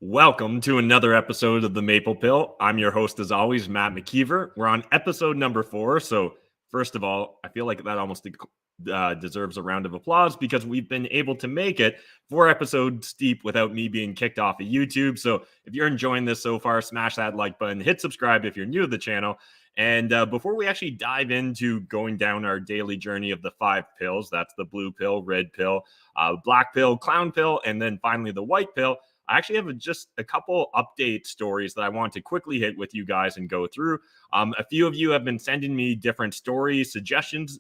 Welcome to another episode of The Maple Pill. I'm your host, as always, Matt McKeever. We're on episode number 4. So, first of all, I feel like that almost deserves a round of applause because we've been able to make it 4 episodes deep without me being kicked off of YouTube. So, if you're enjoying this so far, smash that like button, hit subscribe if you're new to the channel. And before we actually dive into going down our daily journey of the 5 pills, that's the blue pill, red pill, black pill, clown pill, and then finally the white pill, I actually have just a couple update stories that I want to quickly hit with you guys and go through. A few of you have been sending me different story suggestions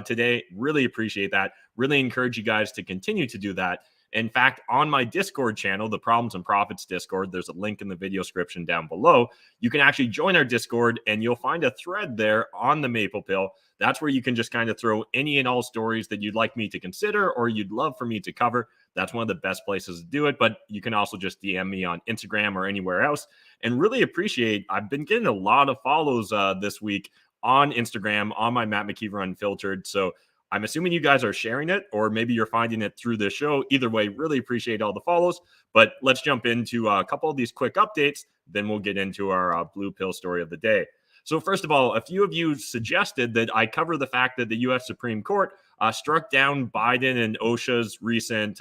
today. Really appreciate that. Really encourage you guys to continue to do that. In fact, on my Discord channel, the Problems and Profits Discord, there's a link in the video description down below. You can actually join our Discord and you'll find a thread there on the Maple Pill. That's where you can just kind of throw any and all stories that you'd like me to consider or you'd love for me to cover. That's one of the best places to do it. But you can also just DM me on Instagram or anywhere else. And really appreciate, I've been getting a lot of follows this week on Instagram, on my Matt McKeever Unfiltered. So I'm assuming you guys are sharing it, or maybe you're finding it through the show. Either way, really appreciate all the follows. But let's jump into a couple of these quick updates. Then we'll get into our blue pill story of the day. So first of all, a few of you suggested that I cover the fact that the U.S. Supreme Court struck down Biden and OSHA's recent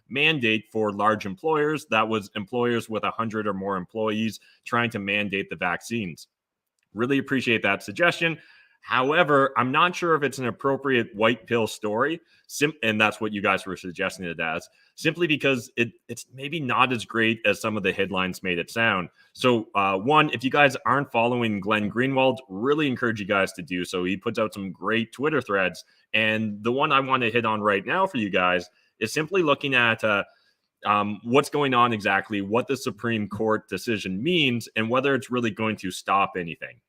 mandate for large employers. That was employers with 100 or more employees trying to mandate the vaccines. Really appreciate that suggestion. However, I'm not sure if it's an appropriate white pill story, and that's what you guys were suggesting it as, simply because it's maybe not as great as some of the headlines made it sound. So, one, if you guys aren't following Glenn Greenwald, really encourage you guys to do so. He puts out some great Twitter threads, and the one I want to hit on right now for you guys is simply looking at what's going on exactly, what the Supreme Court decision means, and whether it's really going to stop anything.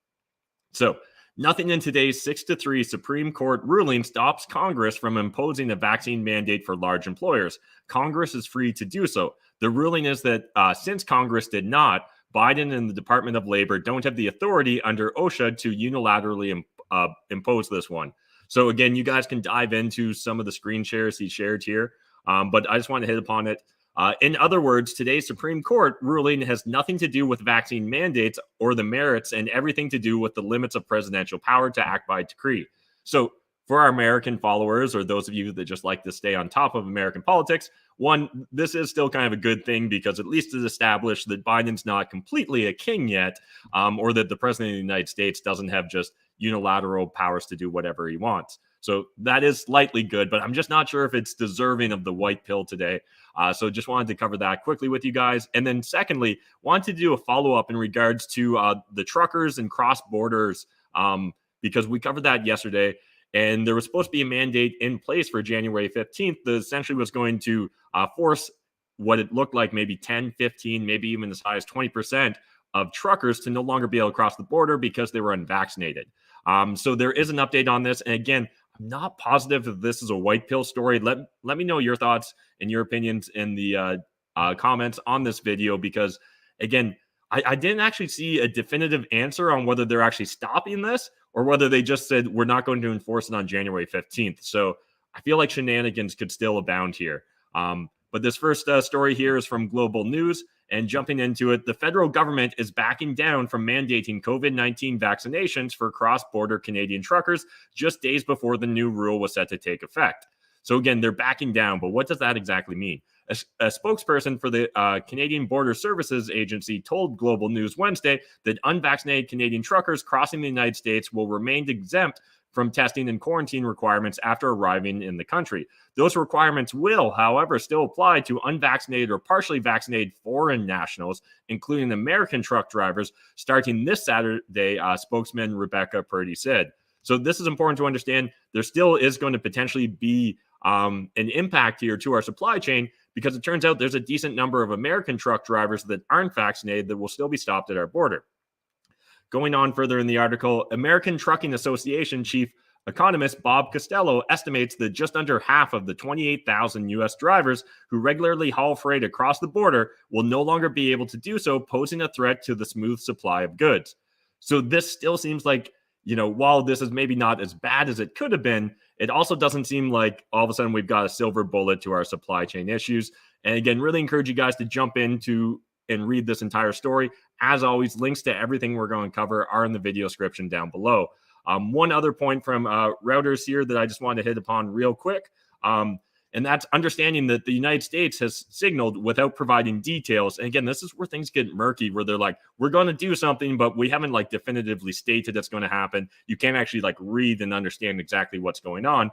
So, nothing in today's 6-3 Supreme Court ruling stops Congress from imposing a vaccine mandate for large employers. Congress is free to do so. The ruling is that since Congress did not, Biden and the Department of Labor don't have the authority under OSHA to unilaterally impose this one. So again, you guys can dive into some of the screen shares he shared here, but I just want to hit upon it. In other words, today's Supreme Court ruling has nothing to do with vaccine mandates or the merits and everything to do with the limits of presidential power to act by decree. So for our American followers or those of you that just like to stay on top of American politics, one, this is still kind of a good thing because at least it's established that Biden's not completely a king yet, or that the president of the United States doesn't have just unilateral powers to do whatever he wants. So that is slightly good, but I'm just not sure if it's deserving of the white pill today. So just wanted to cover that quickly with you guys. And then secondly, wanted to do a follow-up in regards to the truckers and cross-borders, because we covered that yesterday. And there was supposed to be a mandate in place for January 15th that essentially was going to force what it looked like maybe 10, 15, maybe even as high as 20% of truckers to no longer be able to cross the border because they were unvaccinated. So there is an update on this. And again, I'm not positive if this is a white pill story. Let me know your thoughts and your opinions in the comments on this video, because again, I didn't actually see a definitive answer on whether they're actually stopping this or whether they just said we're not going to enforce it on January 15th. So I feel like shenanigans could still abound here. But this first story here is from Global News. And jumping into it, the federal government is backing down from mandating COVID-19 vaccinations for cross-border Canadian truckers just days before the new rule was set to take effect. So again, they're backing down, but what does that exactly mean? A spokesperson for the Canadian Border Services Agency told Global News Wednesday that unvaccinated Canadian truckers crossing the United States will remain exempt from testing and quarantine requirements after arriving in the country. Those requirements will, however, still apply to unvaccinated or partially vaccinated foreign nationals, including American truck drivers, starting this Saturday, spokesman Rebecca Purdy said. So this is important to understand. There still is going to potentially be an impact here to our supply chain, because it turns out there's a decent number of American truck drivers that aren't vaccinated that will still be stopped at our border. Going on further in the article, American Trucking Association chief economist Bob Costello estimates that just under half of the 28,000 U.S. drivers who regularly haul freight across the border will no longer be able to do so, posing a threat to the smooth supply of goods. So this still seems like, while this is maybe not as bad as it could have been, it also doesn't seem like all of a sudden we've got a silver bullet to our supply chain issues. And again, really encourage you guys to jump into and read this entire story. As always, links to everything we're going to cover are in the video description down below. One other point from Routers here that I just wanted to hit upon real quick. And that's understanding that the United States has signaled without providing details. And again, this is where things get murky, where they're like, we're going to do something, but we haven't like definitively stated it's going to happen. You can't actually like read and understand exactly what's going on.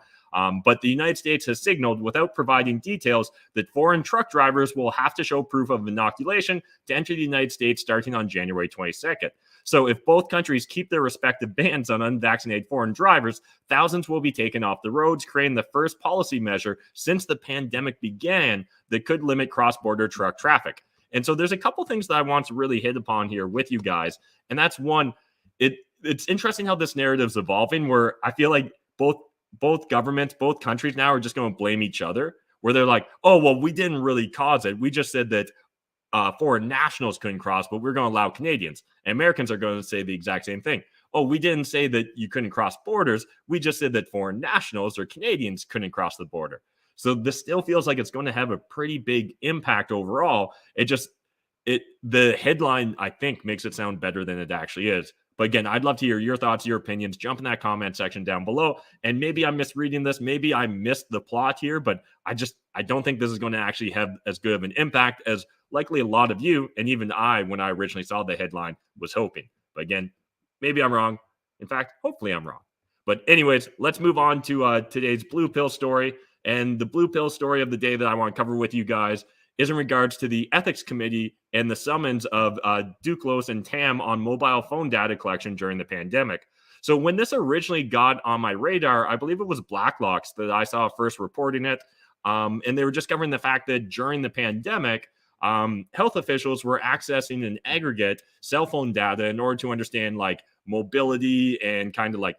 But the United States has signaled without providing details that foreign truck drivers will have to show proof of inoculation to enter the United States starting on January 22nd. So if both countries keep their respective bans on unvaccinated foreign drivers, thousands will be taken off the roads, creating the first policy measure since the pandemic began that could limit cross-border truck traffic. And so there's a couple things that I want to really hit upon here with you guys. And that's one, it's interesting how this narrative's evolving, where I feel like both governments, both countries now are just going to blame each other, where they're like, oh, well, we didn't really cause it. We just said that foreign nationals couldn't cross, but we're going to allow Canadians. And Americans are going to say the exact same thing. Oh, we didn't say that you couldn't cross borders. We just said that foreign nationals or Canadians couldn't cross the border. So this still feels like it's going to have a pretty big impact overall. The headline, I think, makes it sound better than it actually is. But again, I'd love to hear your thoughts, your opinions. Jump in that comment section down below. And maybe I'm misreading this. Maybe I missed the plot here, but I don't think this is going to actually have as good of an impact as likely a lot of you, and even I, when I originally saw the headline, was hoping. But again, maybe I'm wrong. In fact, hopefully I'm wrong. But anyways, let's move on to today's Blue Pill story. And the Blue Pill story of the day that I want to cover with you guys is in regards to the Ethics Committee and the summons of Duclos and Tam on mobile phone data collection during the pandemic. So when this originally got on my radar, I believe it was Blacklocks that I saw first reporting it. And they were just covering the fact that during the pandemic, health officials were accessing an aggregate cell phone data in order to understand like mobility and kind of like,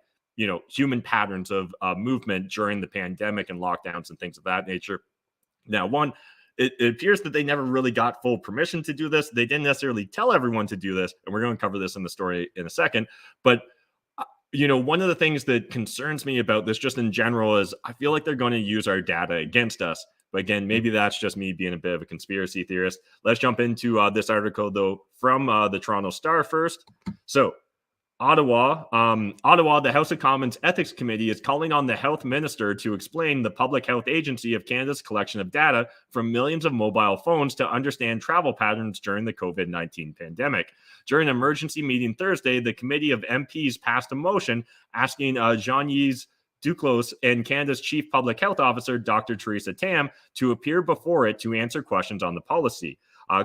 human patterns of movement during the pandemic and lockdowns and things of that nature. Now, it appears that they never really got full permission to do this. They didn't necessarily tell everyone to do this, and we're going to cover this in the story in a second. But one of the things that concerns me about this just in general is I feel like they're going to use our data against us. But again, maybe that's just me being a bit of a conspiracy theorist. Let's jump into this article, though, from the Toronto Star first. So, Ottawa, the House of Commons Ethics Committee is calling on the Health Minister to explain the Public Health Agency of Canada's collection of data from millions of mobile phones to understand travel patterns during the COVID-19 pandemic. During an emergency meeting Thursday, the committee of MPs passed a motion asking Jean-Yves Duclos and Canada's Chief Public Health Officer, Dr. Theresa Tam, to appear before it to answer questions on the policy.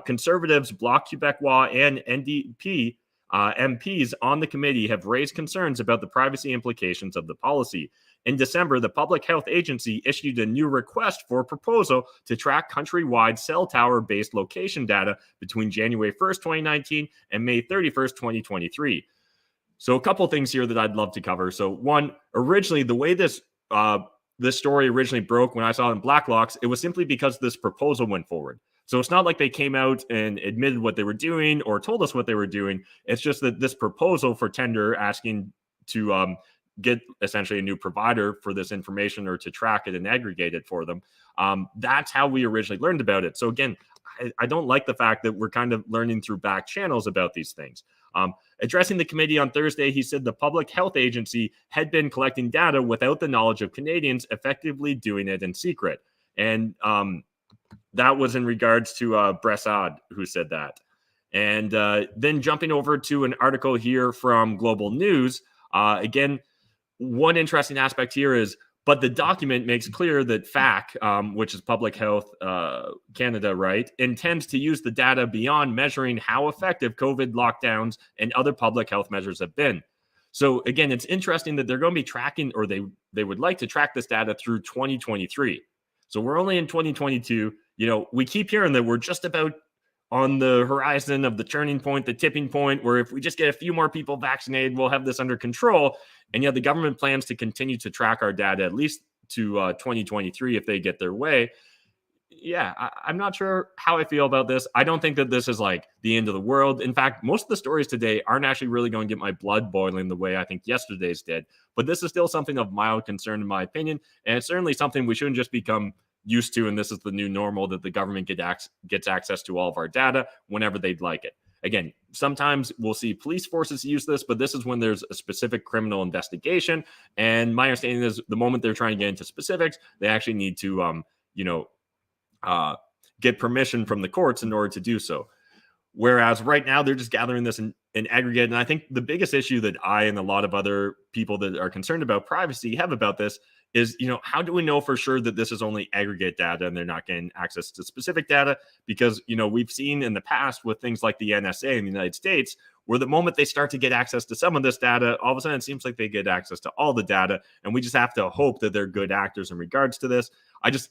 Conservatives, Bloc Québécois, and NDP MPs on the committee have raised concerns about the privacy implications of the policy. In December, the Public Health Agency issued a new request for a proposal to track countrywide cell tower-based location data between January 1st, 2019 and May 31st, 2023. So a couple things here that I'd love to cover. So one, originally, the way this story originally broke when I saw it in Blacklocks, it was simply because this proposal went forward. So it's not like they came out and admitted what they were doing or told us what they were doing. It's just that this proposal for tender asking to get essentially a new provider for this information or to track it and aggregate it for them. That's how we originally learned about it. So again, I don't like the fact that we're kind of learning through back channels about these things. Addressing the committee on Thursday, he said the Public Health Agency had been collecting data without the knowledge of Canadians, effectively doing it in secret. And that was in regards to Bressad, who said that. And then jumping over to an article here from Global News. Again, one interesting aspect here is, but the document makes clear that FAC, which is Public Health Canada, right, intends to use the data beyond measuring how effective COVID lockdowns and other public health measures have been. So again, it's interesting that they're going to be tracking, or they would like to track this data through 2023. So we're only in 2022. We keep hearing that we're just about on the horizon of the turning point, the tipping point, where if we just get a few more people vaccinated, we'll have this under control. And yet the government plans to continue to track our data at least to 2023 if they get their way. Yeah, I'm not sure how I feel about this. I don't think that this is like the end of the world. In fact, most of the stories today aren't actually really going to get my blood boiling the way I think yesterday's did. But this is still something of mild concern in my opinion. And it's certainly something we shouldn't just become used to, and this is the new normal, that the government gets access to all of our data whenever they'd like it. Again, sometimes we'll see police forces use this, but this is when there's a specific criminal investigation. And my understanding is the moment they're trying to get into specifics, they actually need to, get permission from the courts in order to do so. Whereas right now they're just gathering this in aggregate. And I think the biggest issue that I and a lot of other people that are concerned about privacy have about this is, how do we know for sure that this is only aggregate data and they're not getting access to specific data? Because, we've seen in the past with things like the NSA in the United States, where the moment they start to get access to some of this data, all of a sudden it seems like they get access to all the data. And we just have to hope that they're good actors in regards to this.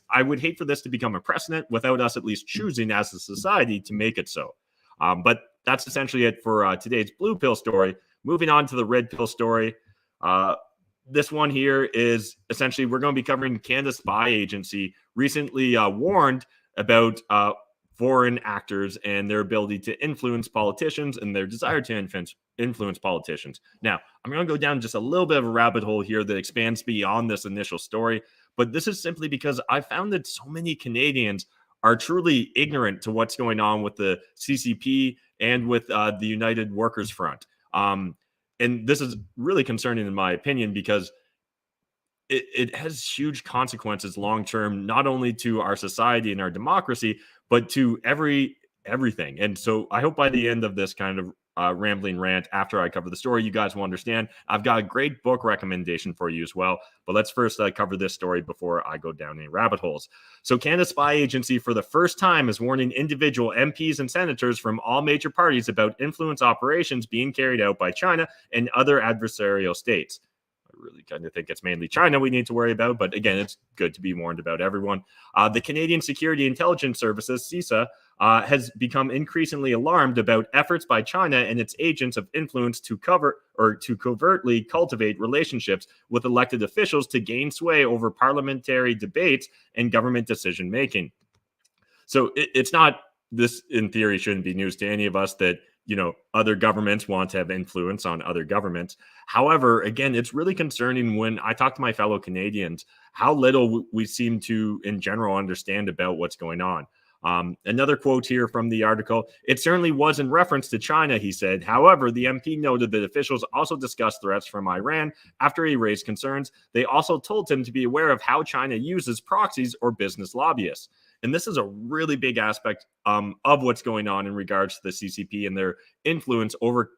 I would hate for this to become a precedent without us at least choosing as a society to make it so. But that's essentially it for today's blue pill story. Moving on to the red pill story. This one here is essentially we're going to be covering Canada's spy agency recently warned about foreign actors and their ability to influence politicians and their desire to influence politicians. Now, I'm going to go down just a little bit of a rabbit hole here that expands beyond this initial story, but this is simply because I found that so many Canadians are truly ignorant to what's going on with the CCP and with the United Workers Front. And this is really concerning in my opinion because it has huge consequences long-term, not only to our society and our democracy, but to everything. And so I hope by the end of this kind of rambling rant, after I cover the story, you guys will understand. I've got a great book recommendation for you as well. But let's first cover this story before I go down any rabbit holes. So Canada's spy agency for the first time is warning individual MPs and senators from all major parties about influence operations being carried out by China and other adversarial states. I really kind of think it's mainly China we need to worry about, but again, it's good to be warned about everyone. The Canadian Security Intelligence Services, CISA, has become increasingly alarmed about efforts by China and its agents of influence to covertly cultivate relationships with elected officials to gain sway over parliamentary debates and government decision making. So it's not, this in theory shouldn't be news to any of us that other governments want to have influence on other governments. However, again, it's really concerning when I talk to my fellow Canadians, how little we seem to, in general, understand about what's going on. Another quote here from the article: "It certainly was in reference to China," he said. However, the MP noted that officials also discussed threats from Iran after he raised concerns. They also told him to be aware of how China uses proxies or business lobbyists. And this is a really big aspect of what's going on in regards to the CCP and their influence over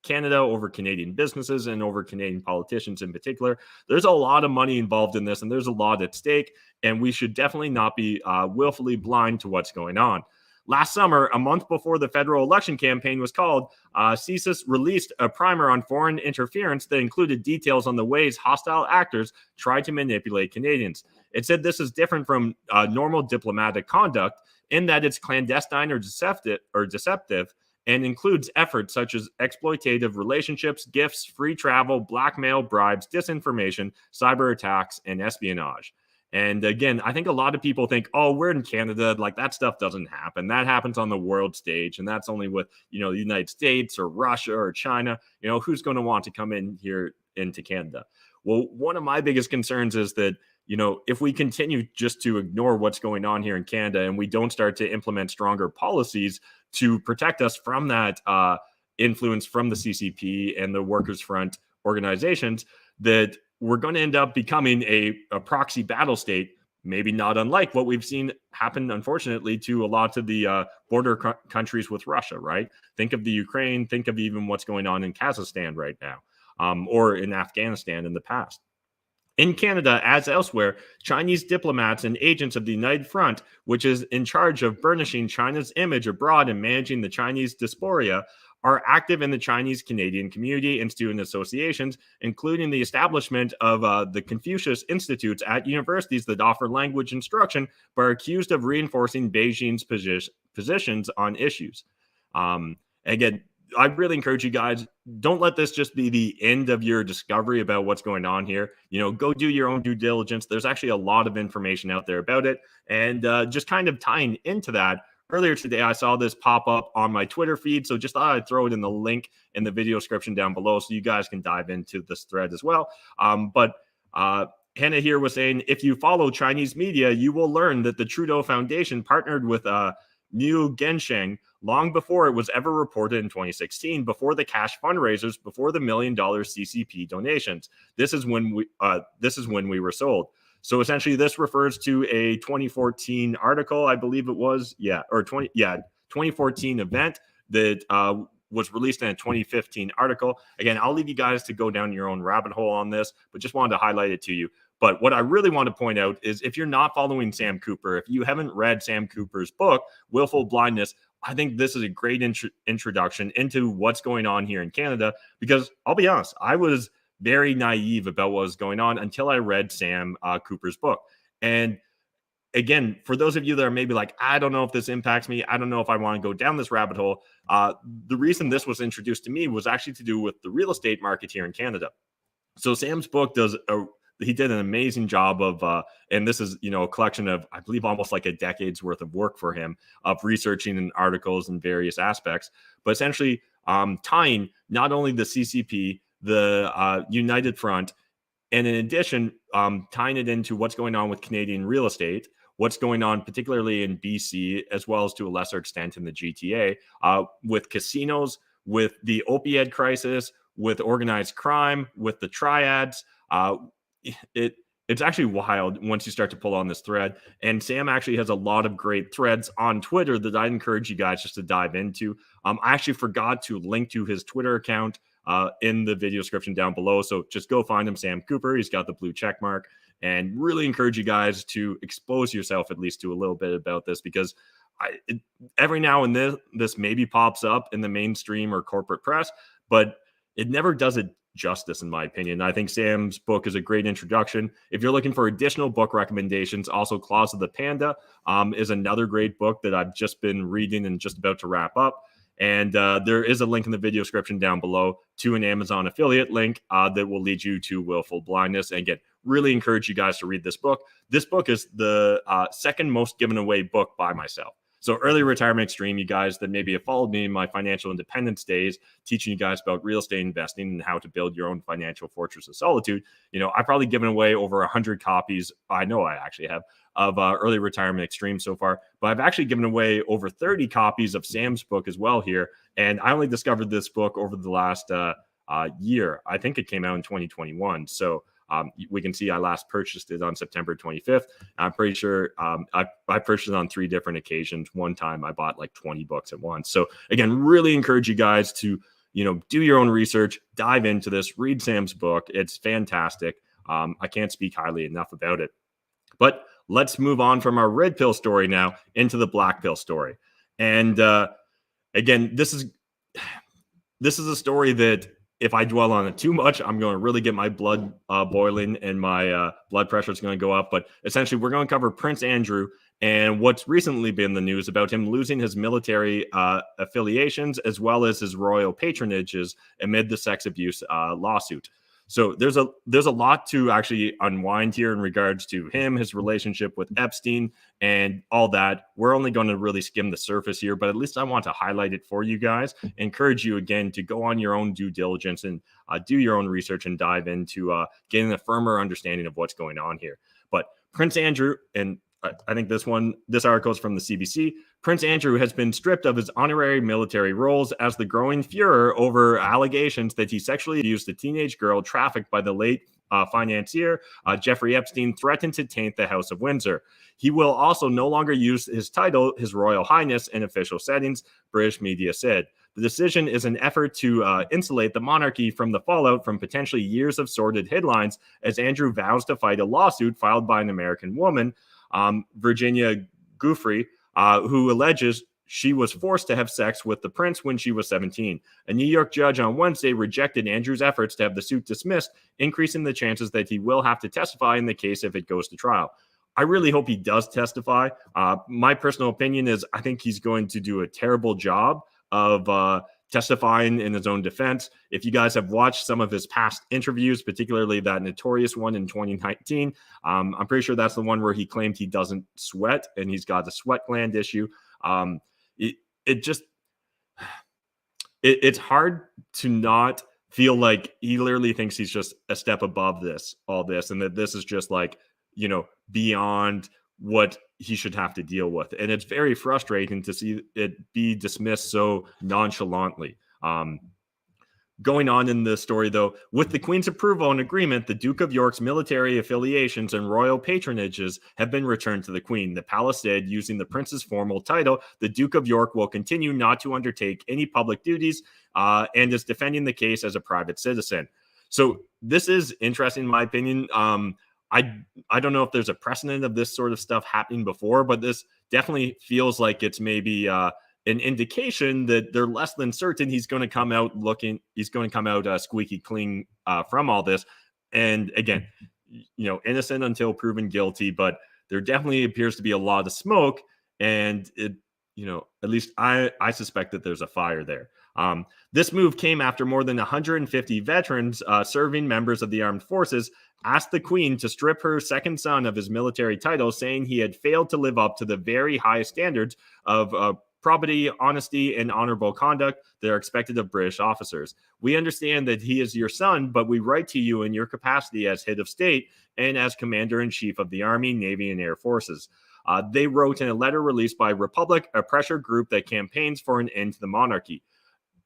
Canada, over Canadian businesses, and over Canadian politicians in particular. There's a lot of money involved in this, and there's a lot at stake, and we should definitely not be willfully blind to what's going on. Last summer, a month before the federal election campaign was called, CSIS released a primer on foreign interference that included details on the ways hostile actors tried to manipulate Canadians. It said this is different from normal diplomatic conduct in that it's clandestine or deceptive and includes efforts such as exploitative relationships, gifts, free travel, blackmail, bribes, disinformation, cyber attacks, and espionage. And again, I think a lot of people think, oh, we're in Canada, like that stuff doesn't happen. That happens on the world stage, and that's only with, the United States or Russia or China. Who's going to want to come in here into Canada? Well, one of my biggest concerns is that, if we continue just to ignore what's going on here in Canada and we don't start to implement stronger policies to protect us from that influence from the CCP and the Workers' Front organizations, that we're going to end up becoming a proxy battle state, maybe not unlike what we've seen happen, unfortunately, to a lot of the border countries with Russia, right? Think of the Ukraine, think of even what's going on in Kazakhstan right now, or in Afghanistan in the past. In Canada, as elsewhere, Chinese diplomats and agents of the United Front, which is in charge of burnishing China's image abroad and managing the Chinese diaspora, are active in the Chinese Canadian community and student associations, including the establishment of the Confucius Institutes at universities that offer language instruction, but are accused of reinforcing Beijing's positions on issues. Again, I really encourage you guys, don't let this just be the end of your discovery about what's going on here. Go do your own due diligence. There's actually a lot of information out there about it. And just kind of tying into that, earlier today, I saw this pop up on my Twitter feed. So just thought I'd throw it in the link in the video description down below so you guys can dive into this thread as well. But Hannah here was saying, if you follow Chinese media, you will learn that the Trudeau Foundation partnered with Niu Gensheng long before it was ever reported in 2016, before the cash fundraisers, before the $1 million CCP donations. This is when we were sold. So essentially, this refers to a 2014 article, I believe it was, 2014 event that was released in a 2015 article. Again, I'll leave you guys to go down your own rabbit hole on this, but just wanted to highlight it to you. But what I really want to point out is if you're not following Sam Cooper, if you haven't read Sam Cooper's book, Willful Blindness, I think this is a great introduction into what's going on here in Canada, because I'll be honest, I was very naive about what was going on until I read Sam Cooper's book. And again, for those of you that are maybe like, I don't know if this impacts me, I don't know if I want to go down this rabbit hole, the reason this was introduced to me was actually to do with the real estate market here in Canada. So Sam's book he did an amazing job of, and this is, a collection of, I believe, almost like a decade's worth of work for him of researching and articles and various aspects, but essentially tying not only the CCP, the United Front, and in addition, tying it into what's going on with Canadian real estate, what's going on particularly in BC, as well as to a lesser extent in the GTA, with casinos, with the opioid crisis, with organized crime, with the triads. It's actually wild once you start to pull on this thread. And Sam actually has a lot of great threads on Twitter that I'd encourage you guys just to dive into. I actually forgot to link to his Twitter account in the video description down below. So just go find him, Sam Cooper. He's got the blue check mark, and really encourage you guys to expose yourself at least to a little bit about this, because every now and then this maybe pops up in the mainstream or corporate press, but it never does it justice, in my opinion. I think Sam's book is a great introduction. If you're looking for additional book recommendations, also Claws of the Panda is another great book that I've just been reading and just about to wrap up. And there is a link in the video description down below to an Amazon affiliate link that will lead you to Willful Blindness. And again, really encourage you guys to read this book. This book is the second most given away book by myself. So Early Retirement Extreme, you guys that maybe have followed me in my financial independence days, teaching you guys about real estate investing and how to build your own financial fortress of solitude. I've probably given away over 100 copies. I know I actually have of Early Retirement Extreme so far, but I've actually given away over 30 copies of Sam's book as well here. And I only discovered this book over the last year. I think it came out in 2021. So we can see I last purchased it on September 25th. I'm pretty sure I purchased it on 3 different occasions. One time I bought like 20 books at once. So again, really encourage you guys to, do your own research, dive into this, read Sam's book. It's fantastic. I can't speak highly enough about it. But let's move on from our red pill story now into the black pill story. And again, this is a story that if I dwell on it too much, I'm going to really get my blood boiling and my blood pressure is going to go up. But essentially, we're going to cover Prince Andrew and what's recently been the news about him losing his military affiliations as well as his royal patronages amid the sex abuse lawsuit. So there's a lot to actually unwind here in regards to him, his relationship with Epstein, and all that. We're only going to really skim the surface here, but at least I want to highlight it for you guys. Encourage you again to go on your own due diligence and do your own research and dive into getting a firmer understanding of what's going on here. But Prince Andrew, and I think this article is from the CBC. Prince Andrew has been stripped of his honorary military roles as the growing furor over allegations that he sexually abused a teenage girl trafficked by the late financier Jeffrey Epstein threatened to taint the House of Windsor. He will also no longer use his title, His Royal Highness, in official settings, British media said. The decision is an effort to insulate the monarchy from the fallout from potentially years of sordid headlines as Andrew vows to fight a lawsuit filed by an American woman, Virginia Giuffre, who alleges she was forced to have sex with the prince when she was 17. A New York judge on Wednesday rejected Andrew's efforts to have the suit dismissed, increasing the chances that he will have to testify in the case if it goes to trial. I really hope he does testify. My personal opinion is I think he's going to do a terrible job of testifying in his own defense. If you guys have watched some of his past interviews, particularly that notorious one in 2019, I'm pretty sure that's the one where he claimed he doesn't sweat and he's got a sweat gland issue. It's hard to not feel like he literally thinks he's just a step above all this, and that this is just like, beyond what he should have to deal with. And it's very frustrating to see it be dismissed so nonchalantly. Going on in the story, though, with the Queen's approval and agreement, the Duke of York's military affiliations and royal patronages have been returned to the Queen. The palace said, using the prince's formal title, the Duke of York will continue not to undertake any public duties and is defending the case as a private citizen. So this is interesting, in my opinion. I don't know if there's a precedent of this sort of stuff happening before, but this definitely feels like it's maybe an indication that they're less than certain he's going to come out squeaky clean from all this. And again, innocent until proven guilty, but there definitely appears to be a lot of smoke, and it, at least I suspect that there's a fire there. This move came after more than 150 veterans serving members of the armed forces asked the Queen to strip her second son of his military title, saying he had failed to live up to the very high standards of probity, honesty, and honorable conduct that are expected of British officers. We understand that he is your son, but we write to you in your capacity as head of state and as commander-in-chief of the Army, Navy, and Air Forces. They wrote in a letter released by Republic, a pressure group that campaigns for an end to the monarchy.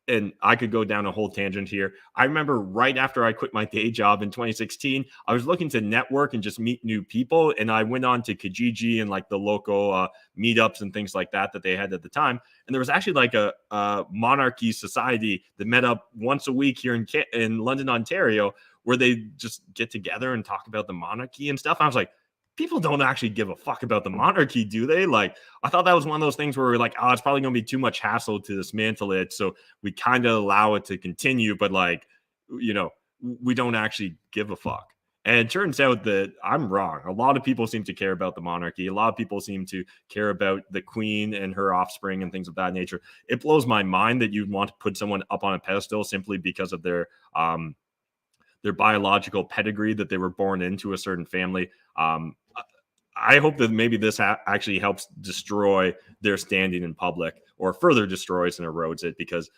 And I could go down a whole tangent here. I remember right after I quit my day job in 2016, I was looking to network and just meet new people. And I went on to Kijiji and like the local meetups and things like that they had at the time. And there was actually like a monarchy society that met up once a week here in London, Ontario, where they just get together and talk about the monarchy and stuff. I was like, people don't actually give a fuck about the monarchy, do they? Like, I thought that was one of those things where we're like, oh, it's probably going to be too much hassle to dismantle it. So we kind of allow it to continue, but like, we don't actually give a fuck. And it turns out that I'm wrong. A lot of people seem to care about the monarchy. A lot of people seem to care about the Queen and her offspring and things of that nature. It blows my mind that you'd want to put someone up on a pedestal simply because of their biological pedigree, that they were born into a certain family. I hope that maybe this actually helps destroy their standing in public, or further destroys and erodes it, because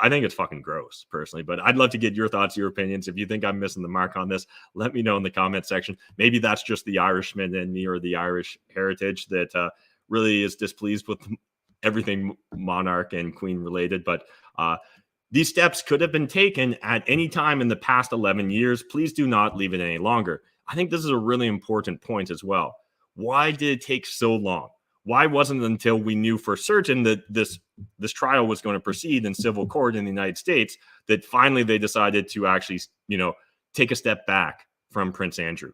I think it's fucking gross, personally. But I'd love to get your thoughts, your opinions. If you think I'm missing the mark on this, let me know in the comment section. Maybe that's just the Irishman in me, or the Irish heritage, that really is displeased with everything monarch and Queen related. But these steps could have been taken at any time in the past 11 years. Please do not leave it any longer. I think this is a really important point as well. Why did it take so long? Why wasn't it until we knew for certain that this trial was going to proceed in civil court in the United States that finally they decided to actually, take a step back from Prince Andrew?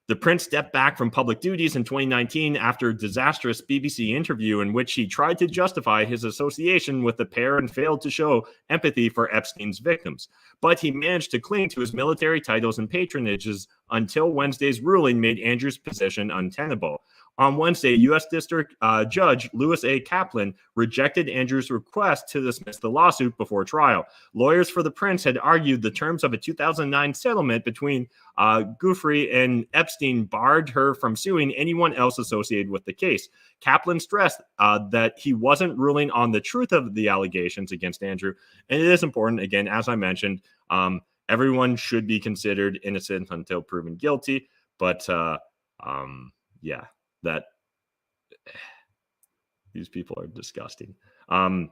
The prince stepped back from public duties in 2019 after a disastrous BBC interview in which he tried to justify his association with the pair and failed to show empathy for Epstein's victims. But he managed to cling to his military titles and patronages until Wednesday's ruling made Andrew's position untenable. On Wednesday, U.S. District Judge Louis A. Kaplan rejected Andrew's request to dismiss the lawsuit before trial. Lawyers for the prince had argued the terms of a 2009 settlement between Giuffre and Epstein barred her from suing anyone else associated with the case. Kaplan stressed that he wasn't ruling on the truth of the allegations against Andrew. And it is important, again, as I mentioned, everyone should be considered innocent until proven guilty. But yeah, that these people are disgusting. One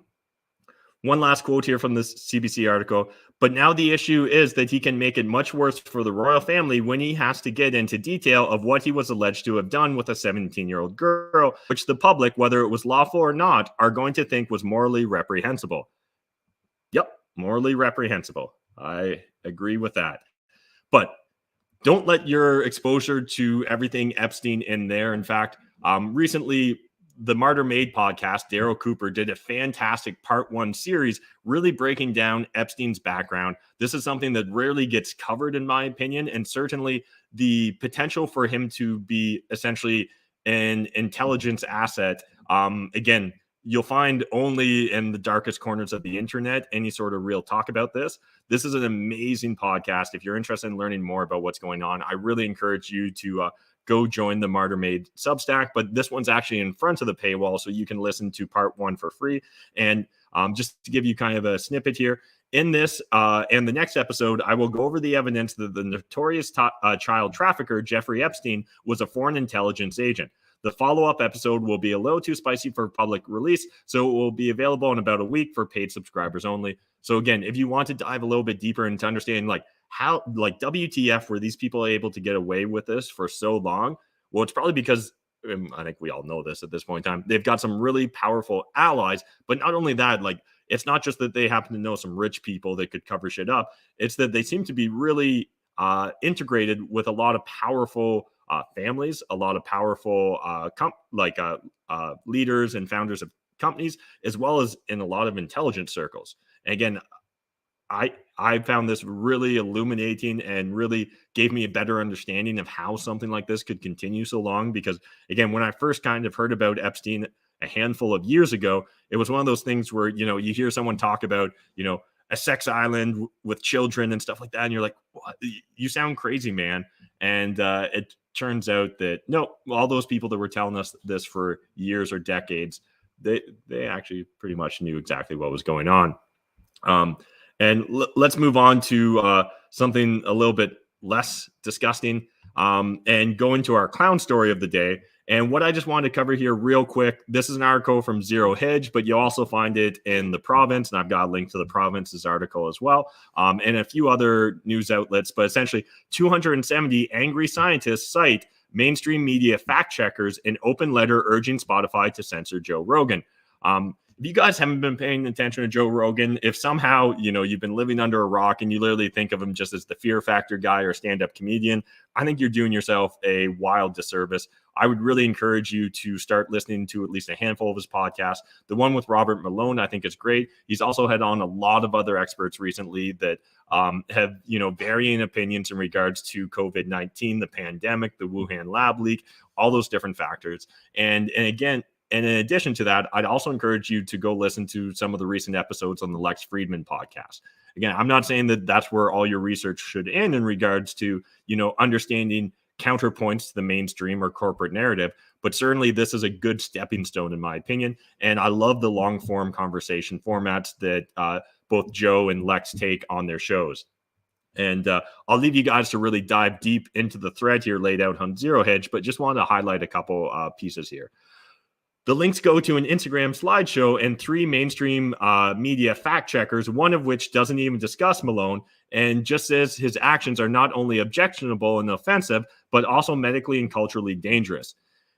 last quote here from this CBC article. But now the issue is that he can make it much worse for the royal family when he has to get into detail of what he was alleged to have done with a 17-year-old girl, which the public, whether it was lawful or not, are going to think was morally reprehensible. Yep, morally reprehensible. I agree with that. But don't let your exposure to everything Epstein in there. In fact, recently, the Martyr Made podcast, Daryl Cooper, did a fantastic part 1 series, really breaking down Epstein's background. This is something that rarely gets covered, in my opinion, and certainly the potential for him to be essentially an intelligence asset. Again, you'll find only in the darkest corners of the internet any sort of real talk about this. This is an amazing podcast. If you're interested in learning more about what's going on, I really encourage you to go join the Martyr Made Substack. But this one's actually in front of the paywall, so you can listen to part 1 for free. And just to give you kind of a snippet here, in this and the next episode, I will go over the evidence that the notorious child trafficker Jeffrey Epstein was a foreign intelligence agent. The follow-up episode will be a little too spicy for public release, so it will be available in about a week for paid subscribers only. So again, if you want to dive a little bit deeper into understanding like how, like WTF, were these people able to get away with this for so long? Well, it's probably because I think we all know this at this point in time. They've got some really powerful allies, but not only that, like it's not just that they happen to know some rich people that could cover shit up. It's that they seem to be really integrated with a lot of powerful families, a lot of powerful leaders and founders of companies, as well as in a lot of intelligence circles. And again, I found this really illuminating and really gave me a better understanding of how something like this could continue so long. Because again, when I first kind of heard about Epstein a handful of years ago, it was one of those things where, you know, you hear someone talk about, you know, a sex island with children and stuff like that, and you're like, what? You sound crazy, man. And it turns out that no, all those people that were telling us this for years or decades, they actually pretty much knew exactly what was going on. And let's move on to something a little bit less disgusting and go into our clown story of the day. And what I just wanted to cover here real quick, this is an article from Zero Hedge, but you'll also find it in The Province, and I've got a link to The Province's article as well, and a few other news outlets. But essentially, 270 angry scientists cite mainstream media fact checkers in open letter urging Spotify to censor Joe Rogan. If you guys haven't been paying attention to Joe Rogan, if somehow, you know, you've been living under a rock and you literally think of him just as the Fear Factor guy or stand-up comedian, I think you're doing yourself a wild disservice. I would really encourage you to start listening to at least a handful of his podcasts. The one with Robert Malone, I think, is great. He's also had on a lot of other experts recently that have, you know, varying opinions in regards to COVID-19, the pandemic, the Wuhan lab leak, all those different factors. And again, and in addition to that, I'd also encourage you to go listen to some of the recent episodes on the Lex Friedman podcast. Again, I'm not saying that that's where all your research should end in regards to, you know, understanding counterpoints to the mainstream or corporate narrative, but certainly this is a good stepping stone in my opinion. And I love the long form conversation formats that both Joe and Lex take on their shows. And I'll leave you guys to really dive deep into the thread here laid out on Zero Hedge, but just wanted to highlight a couple pieces here. The links go to an Instagram slideshow and 3 mainstream media fact checkers, one of which doesn't even discuss Malone and just says his actions are not only objectionable and offensive, but also medically and culturally dangerous.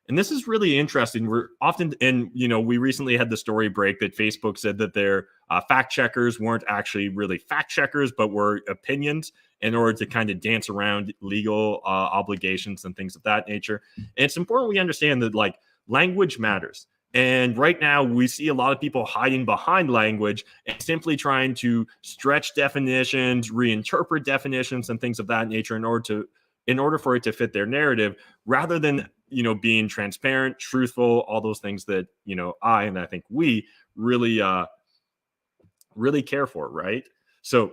And this is really interesting. We're often, and you know, we recently had the story break that Facebook said that their fact checkers weren't actually really fact checkers, but were opinions in order to kind of dance around legal obligations and things of that nature. And it's important we understand that, like, language matters. And right now we see a lot of people hiding behind language and simply trying to stretch definitions, reinterpret definitions and things of that nature in order for it to fit their narrative, rather than, you know, being transparent, truthful, all those things that, you know, I think we really care for, right? So,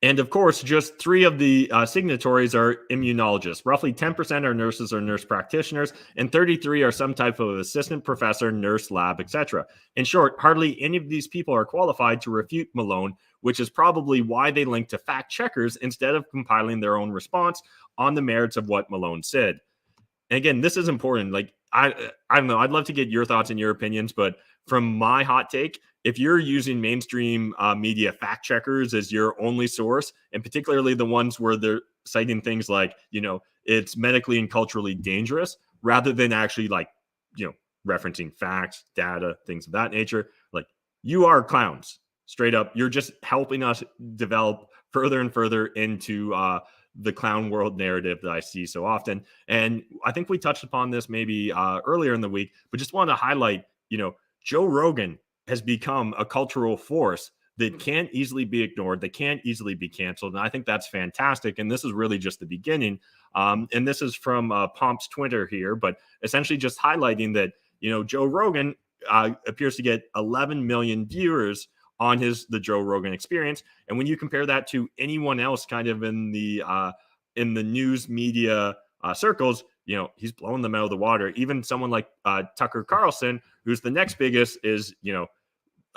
and of course, just 3 of the signatories are immunologists. Roughly 10% are nurses or nurse practitioners, and 33 are some type of assistant professor, nurse, lab, etc. In short, hardly any of these people are qualified to refute Malone, which is probably why they link to fact checkers instead of compiling their own response on the merits of what Malone said. And again, this is important. Like, I don't know. I'd love to get your thoughts and your opinions, but from my hot take, if you're using mainstream media fact checkers as your only source, and particularly the ones where they're citing things like, you know, it's medically and culturally dangerous, rather than actually, like, you know, referencing facts, data, things of that nature, like, you are clowns. Straight up, you're just helping us develop further and further into the clown world narrative that I see so often. And I think we touched upon this maybe earlier in the week, but just wanted to highlight, you know, Joe Rogan has become a cultural force that can't easily be ignored, that can't easily be canceled. And I think that's fantastic. And this is really just the beginning. And this is from Pomp's Twitter here, but essentially just highlighting that, you know, Joe Rogan appears to get 11 million viewers on the Joe Rogan Experience. And when you compare that to anyone else kind of in the news media circles, you know, he's blowing them out of the water. Even someone like Tucker Carlson, who's the next biggest, is, you know,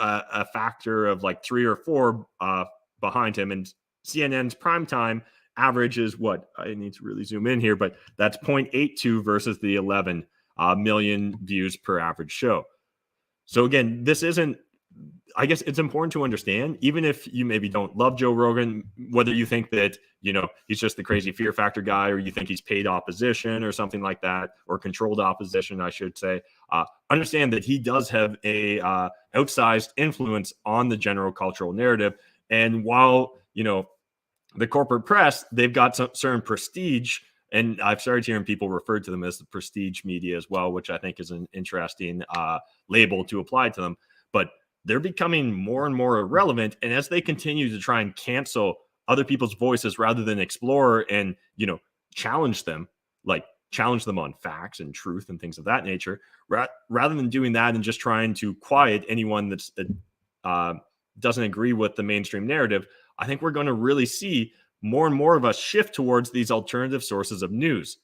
a factor of like 3 or 4 behind him. And CNN's primetime average is what? I need to really zoom in here, but that's 0.82 versus the 11 million views per average show. So again, this isn't, I guess it's important to understand, even if you maybe don't love Joe Rogan, whether you think that, he's just the crazy fear factor guy, or you think he's paid opposition or something like that, or controlled opposition, I should say, understand that he does have a outsized influence on the general cultural narrative. And while, the corporate press, they've got some certain prestige, and I've started hearing people refer to them as the prestige media as well, which I think is an interesting label to apply to them. But they're becoming more and more irrelevant. And as they continue to try and cancel other people's voices rather than explore and, challenge them on facts and truth and things of that nature, rather than doing that and just trying to quiet anyone that doesn't agree with the mainstream narrative, I think we're going to really see more and more of us shift towards these alternative sources of news.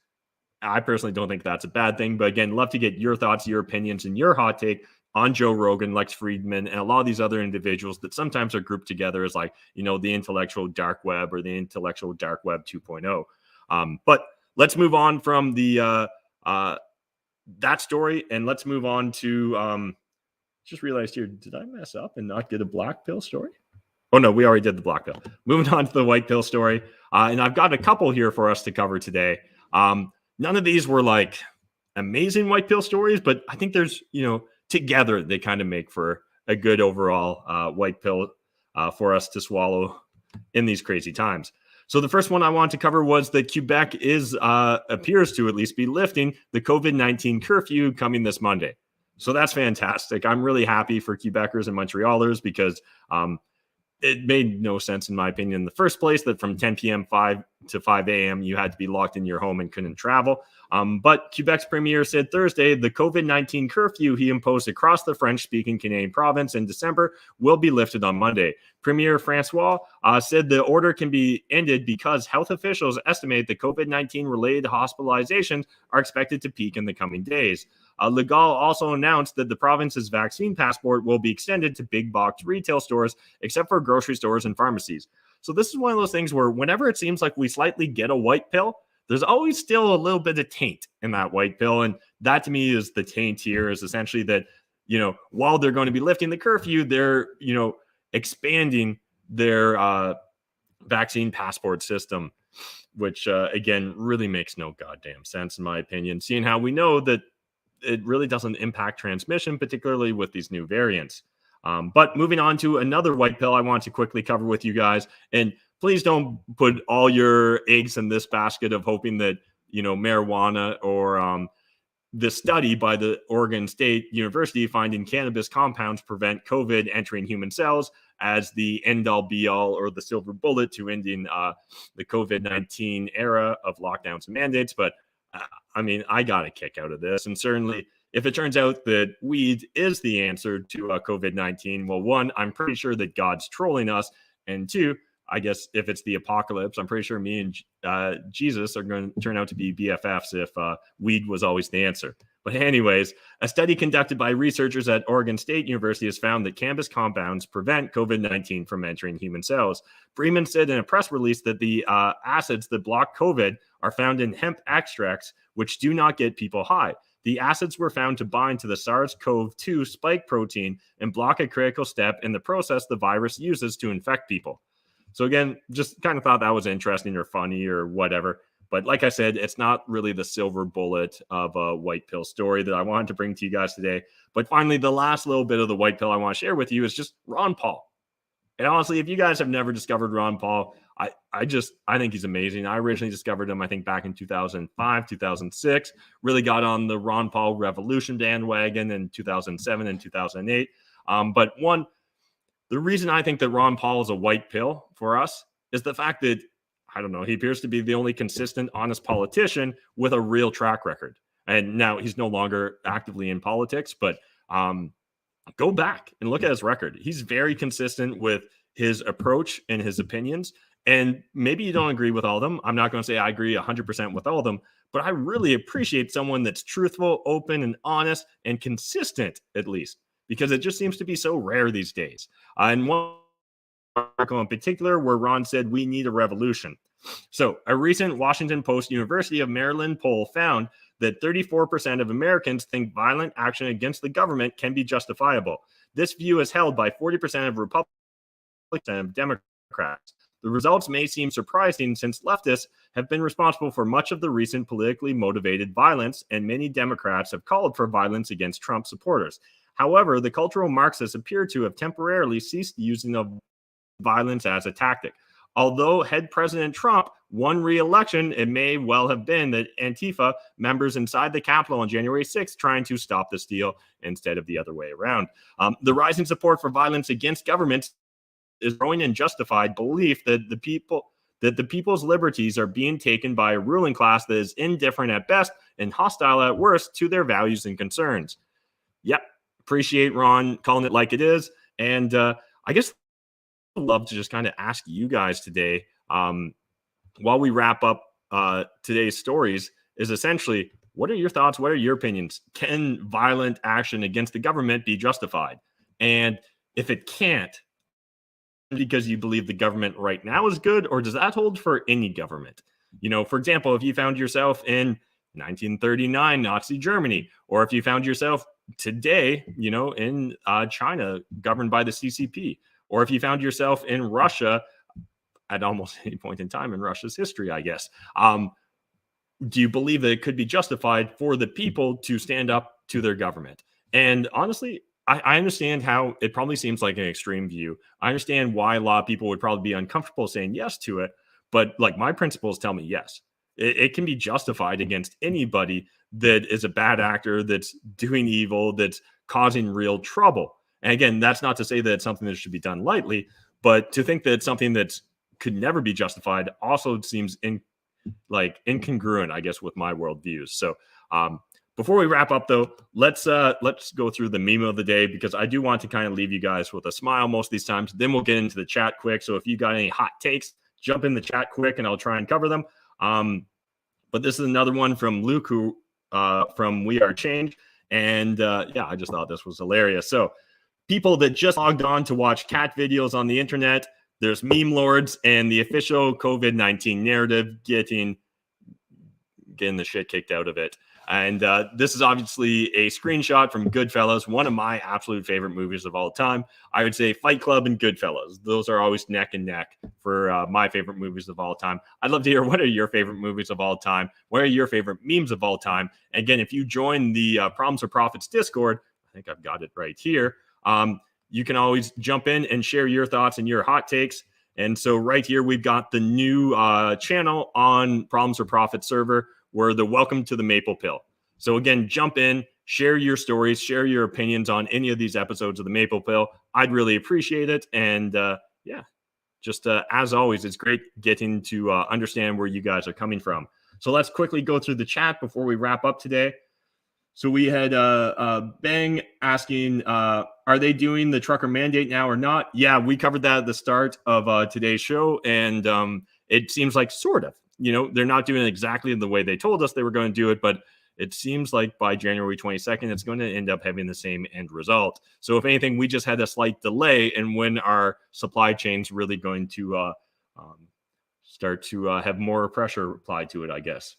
I personally don't think that's a bad thing, but again, love to get your thoughts, your opinions, and your hot take on Joe Rogan, Lex Friedman, and a lot of these other individuals that sometimes are grouped together as like, the intellectual dark web or the intellectual dark web 2.0. But let's move on from the that story, and let's move on to just realized here, did I mess up and not get a black pill story? Oh no, we already did the black pill. Moving on to the white pill story, and I've got a couple here for us to cover today. None of these were like amazing white pill stories, but I think there's, together they kind of make for a good overall white pill for us to swallow in these crazy times. So the first one I wanted to cover was that Quebec appears to at least be lifting the COVID-19 curfew coming this Monday. So that's fantastic. I'm really happy for Quebecers and Montrealers because it made no sense, in my opinion, in the first place, that from 10 p.m. 5 to 5 a.m. you had to be locked in your home and couldn't travel. But Quebec's premier said Thursday the COVID-19 curfew he imposed across the French-speaking Canadian province in December will be lifted on Monday. Premier Francois said the order can be ended because health officials estimate the COVID-19 related hospitalizations are expected to peak in the coming days. Legal also announced that the province's vaccine passport will be extended to big box retail stores, except for grocery stores and pharmacies. So this is one of those things where whenever it seems like we slightly get a white pill, there's always still a little bit of taint in that white pill. And that to me is the taint here, is essentially that, while they're going to be lifting the curfew, they're, expanding their vaccine passport system, which, again, really makes no goddamn sense, in my opinion, seeing how we know that it really doesn't impact transmission, particularly with these new variants. But moving on to another white pill I want to quickly cover with you guys, and please don't put all your eggs in this basket of hoping that, marijuana or the study by the Oregon State University finding cannabis compounds prevent COVID entering human cells as the end-all be-all or the silver bullet to ending the COVID-19 era of lockdowns and mandates. But I got a kick out of this. And certainly, if it turns out that weed is the answer to COVID-19, well, one, I'm pretty sure that God's trolling us. And two, I guess if it's the apocalypse, I'm pretty sure me and Jesus are going to turn out to be BFFs if weed was always the answer. But anyways, a study conducted by researchers at Oregon State University has found that cannabis compounds prevent COVID-19 from entering human cells. Freeman said in a press release that the acids that block COVID are found in hemp extracts, which do not get people high. The acids were found to bind to the SARS-CoV-2 spike protein and block a critical step in the process the virus uses to infect people. So again, just kind of thought that was interesting or funny or whatever. But like I said, it's not really the silver bullet of a white pill story that I wanted to bring to you guys today. But finally, the last little bit of the white pill I want to share with you is just Ron Paul. And honestly, if you guys have never discovered Ron Paul, I think he's amazing. I originally discovered him, I think, back in 2005, 2006. Really got on the Ron Paul revolution bandwagon in 2007 and 2008. But the reason I think that Ron Paul is a white pill for us is the fact that, I don't know, he appears to be the only consistent, honest politician with a real track record. And now he's no longer actively in politics, but go back and look at his record. He's very consistent with his approach and his opinions. And maybe you don't agree with all of them. I'm not going to say I agree 100% with all of them, but I really appreciate someone that's truthful, open, and honest, and consistent, at least. because it just seems to be so rare these days. And one article in particular where Ron said we need a revolution. So a recent Washington Post University of Maryland poll found that 34% of Americans think violent action against the government can be justifiable. This view is held by 40% of Republicans and Democrats. The results may seem surprising since leftists have been responsible for much of the recent politically motivated violence, and many Democrats have called for violence against Trump supporters. However, the cultural Marxists appear to have temporarily ceased using of violence as a tactic. Although head President Trump won re-election, it may well have been that Antifa members inside the Capitol on January 6th trying to stop the steal instead of the other way around. The rising support for violence against governments is growing and justified belief that the people's liberties are being taken by a ruling class that is indifferent at best and hostile at worst to their values and concerns. Yep, appreciate Ron calling it like it is. And I guess I'd love to just kind of ask you guys today, while we wrap up today's stories, is essentially, what are your thoughts? What are your opinions? Can violent action against the government be justified? And if it can't, because you believe the government right now is good, or does that hold for any government? You know, for example, if you found yourself in 1939 Nazi Germany, or if you found yourself today, you know, in China governed by the CCP, or if you found yourself in Russia at almost any point in time in Russia's history, I guess, do you believe that it could be justified for the people to stand up to their government? And honestly, I understand how it probably seems like an extreme view. I understand why a lot of people would probably be uncomfortable saying yes to it. But like, my principles tell me yes. It can be justified against anybody that is a bad actor, that's doing evil, that's causing real trouble. And again, that's not to say that it's something that should be done lightly, but to think that it's something that could never be justified also seems incongruent, I guess, with my worldviews. So before we wrap up, though, let's go through the meme of the day, because I do want to kind of leave you guys with a smile most of these times. Then we'll get into the chat quick. So if you got any hot takes, jump in the chat quick, and I'll try and cover them. But this is another one from Luke, who from We Are Change, and I just thought this was hilarious. So people that just logged on to watch cat videos on the internet, there's meme lords and the official COVID-19 narrative getting the shit kicked out of it. And this is obviously a screenshot from Goodfellas, one of my absolute favorite movies of all time. I would say Fight Club and Goodfellas. Those are always neck and neck for my favorite movies of all time. I'd love to hear, what are your favorite movies of all time? What are your favorite memes of all time? And again, if you join the Problems or Profits Discord, I think I've got it right here. You can always jump in and share your thoughts and your hot takes. And so right here, we've got the new channel on Problems or Profits server, where the Welcome to the Maple Pill. So again, jump in, share your stories, share your opinions on any of these episodes of the Maple Pill. I'd really appreciate it. And as always, it's great getting to understand where you guys are coming from. So let's quickly go through the chat before we wrap up today. So we had Bang asking, are they doing the trucker mandate now or not? Yeah, we covered that at the start of today's show, and it seems like sort of. You know, they're not doing it exactly the way they told us they were going to do it, but it seems like by January 22nd, it's going to end up having the same end result. So if anything, we just had a slight delay in when our supply chain's really going to start to have more pressure applied to it, I guess.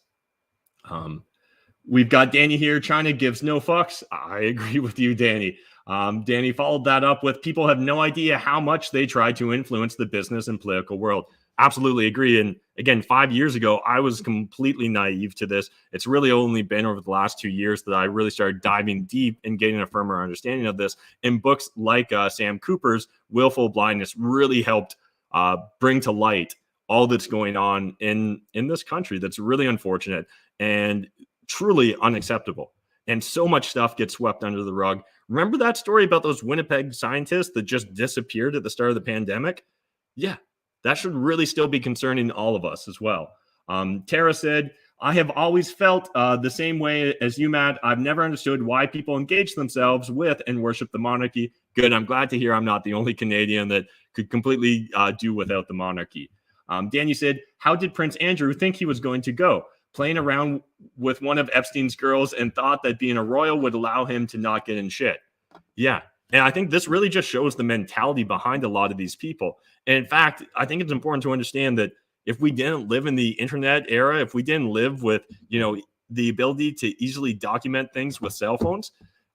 We've got Danny here. China gives no fucks. I agree with you, Danny. Danny followed that up with, people have no idea how much they try to influence the business and political world. Absolutely agree. And again, 5 years ago, I was completely naive to this. It's really only been over the last 2 years that I really started diving deep and getting a firmer understanding of this. And books like Sam Cooper's Willful, Blindness really helped bring to light all that's going on in this country that's really unfortunate and truly unacceptable. And so much stuff gets swept under the rug. Remember that story about those Winnipeg scientists that just disappeared at the start of the pandemic? Yeah. That should really still be concerning all of us as well. Tara said, I have always felt the same way as you, Matt. I've never understood why people engage themselves with and worship the monarchy. Good. I'm glad to hear I'm not the only Canadian that could completely do without the monarchy. Danny said, how did Prince Andrew think he was going to go? Playing around with one of Epstein's girls and thought that being a royal would allow him to not get in shit. Yeah. And I think this really just shows the mentality behind a lot of these people. And in fact, I think it's important to understand that if we didn't live in the internet era, if we didn't live with, the ability to easily document things with cell phones,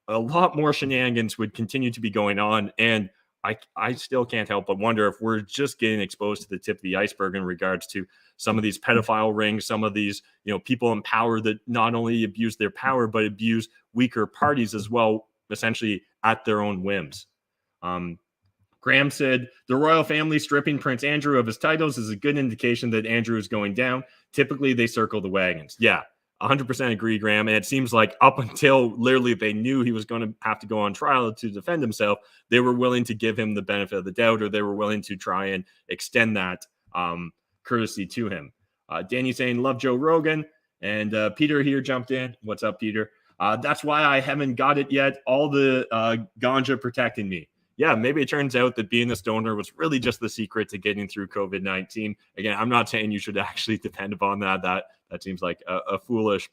a lot more shenanigans would continue to be going on. And I still can't help but wonder if we're just getting exposed to the tip of the iceberg in regards to some of these pedophile rings, some of these, people in power that not only abuse their power, but abuse weaker parties as well, essentially at their own whims. Graham said, the royal family stripping Prince Andrew of his titles is a good indication that Andrew is going down. Typically, they circle the wagons. Yeah, 100% agree, Graham. And it seems like up until literally they knew he was going to have to go on trial to defend himself, they were willing to give him the benefit of the doubt, or they were willing to try and extend that courtesy to him. Danny saying, love Joe Rogan. And Peter here jumped in. What's up, Peter? That's why I haven't got it yet. All the ganja protecting me. Yeah, maybe it turns out that being a stoner was really just the secret to getting through COVID-19. Again, I'm not saying you should actually depend upon that. That seems like a foolish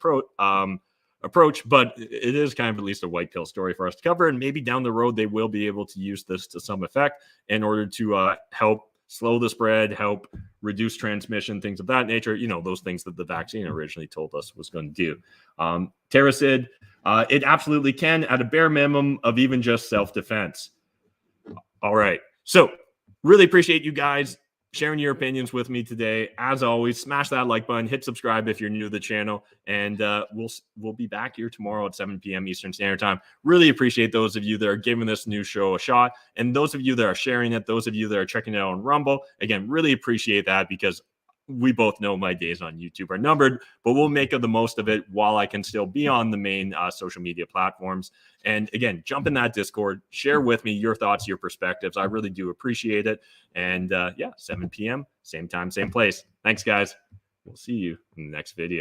approach, but it is kind of at least a white pill story for us to cover. And maybe down the road, they will be able to use this to some effect in order to help slow the spread, help reduce transmission, things of that nature. Those things that the vaccine originally told us was going to do. Tara said, it absolutely can, at a bare minimum of even just self-defense. All right. So really appreciate you guys sharing your opinions with me today. As always, smash that like button, hit subscribe if you're new to the channel, and we'll be back here tomorrow at 7 p.m. Eastern Standard Time. Really appreciate those of you that are giving this new show a shot, and those of you that are sharing it, those of you that are checking it out on Rumble. Again, really appreciate that, because we both know my days on YouTube are numbered, but we'll make the most of it while I can still be on the main social media platforms. And again, jump in that Discord, share with me your thoughts, your perspectives. I really do appreciate it. And 7 p.m., same time, same place. Thanks, guys. We'll see you in the next video.